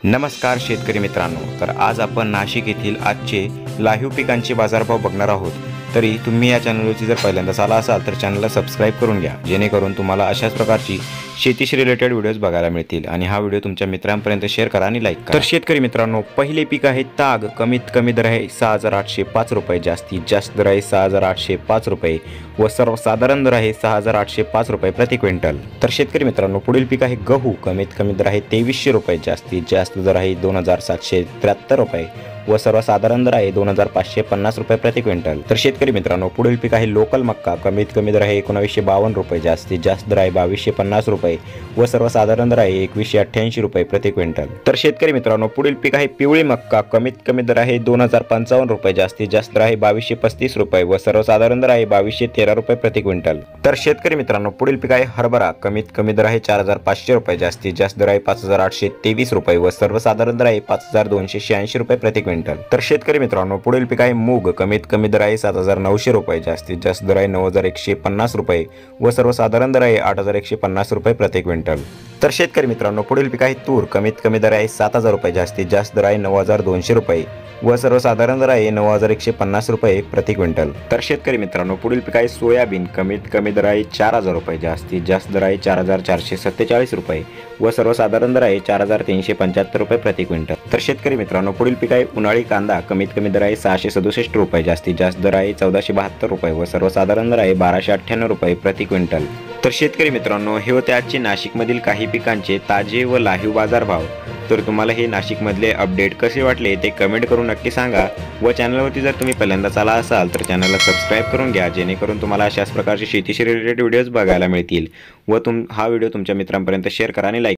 नमस्कार शेतकरी मित्रांनो, तर आज आपण नाशिक येथील आजचे लाईव्ह पिकांचे बाजारभाव बघणार आहोत। तरी तुम्ही या चॅनलवरती जर पहिल्यांदाच आला असाल तर चॅनलला सबस्क्राइब करून घ्या, जेणेकरून तुम्हाला अशाच प्रकारची शेतीशी रिलेटेड व्हिडिओज बघायला मिळतील। आणि हा व्हिडिओ तुमच्या मित्रांपर्यंत शेअर करा आणि लाईक करा। तर शेतकरी मित्रांनो, पहिले पीक आहे ताग। कमीत कमी दर आहे 6805 रुपये, जास्तीत जास्त दर आहे 6805 रुपये व सर्वसाधारण दर आहे 6805 रुपये प्रति क्विंटल। तर शेतकरी मित्रांनो, पुढील पीक आहे गहू। कमीत कमी दर आहे 2300 रुपये, जास्तीत जास्त दर आहे 2773 रुपये व सर्वसाधारण दर आहे 2550 रुपये प्रति क्विंटल। तर शेतकरी मित्रांनो, पुढील पीक आहे लोकल मक्का। कमीत कमी दर आहे 1952 रुपये, जास्तीत जास्त दर आहे 2250 रुपये व सर्वसाधारण दर आहे 2188 रुपये प्रति क्विंटल। तर शेतकरी मित्रांनो, पुढील पीक आहे पिवळी मक्का। कमीत कमी दर आहे 2055 रुपये, जास्तीत जास्त दर आहे 2235 रुपये व सर्वसाधारण दर आहे 2213 रुपये प्रति क्विंटल। तर शेतकरी मित्रांनो, पुढील पीक आहे हरभरा। कमीत कमी दर आहे 4500 रुपये, जास्तीत जास्त दर आहे 5823 रुपये व सर्वसाधारण दर आहे 5286 रुपये प्रति क्विंटल। तर शेतकरी मित्रांनो, पुढील पीक आहे मूग। कमीत कमी दर आहे 7900 रुपये, जास्तीत जास्त दर आहे 9150 रुपये व सर्वसाधारण दर आहे 8150 रुपये प्रति क्विंटल। तर शेतकरी मित्रांनो, पुढील पीक आहे तूर। कमीत कमी दर आहे 7000 रुपये, जास्तीत जास्त दर आहे 9200 रुपये व सर्वसाधारण दर आहे 9150 रुपये प्रति क्विंटल। तर शेतकरी मित्रांनो, पुढील पीक आहे सोयाबीन। कमीत कमी दर आहे 4000 रुपये, जास्तीत जास्त दर आहे 4447 रुपये व सर्वसाधारण दर आहे 4375 रुपये प्रति क्विंटल। तर शेतकरी मित्रांनो, पुढील पीक आहे उन्हाळी कांदा। कमीत कमी दर आहे 667 रुपये, जास्तीत जास्त दर आहे 1472 रुपये व सर्वसाधारण दर आहे 1298 रुपये प्रति क्विंटल। तर शेतकरी मित्रांनो, हे होते आजचे नाशिकमधील काही पिकांचे ताजे व लाईव्ह बाजारभाव। तर तुम्हाला हे नाशिकमधले अपडेट कसे वाटले ते कमेंट करून नक्की सांगा व चॅनलवरती जर तुम्ही पहिल्यांदाच आला असाल तर चॅनलला सबस्क्राइब करून घ्या, जेणेकरून तुम्हाला अशाच प्रकारचे शेतीशी रिलेटेड व्हिडिओज बघायला मिळतील व हा व्हिडिओ तुमच्या मित्रांपर्यंत शेअर करा आणि लाईक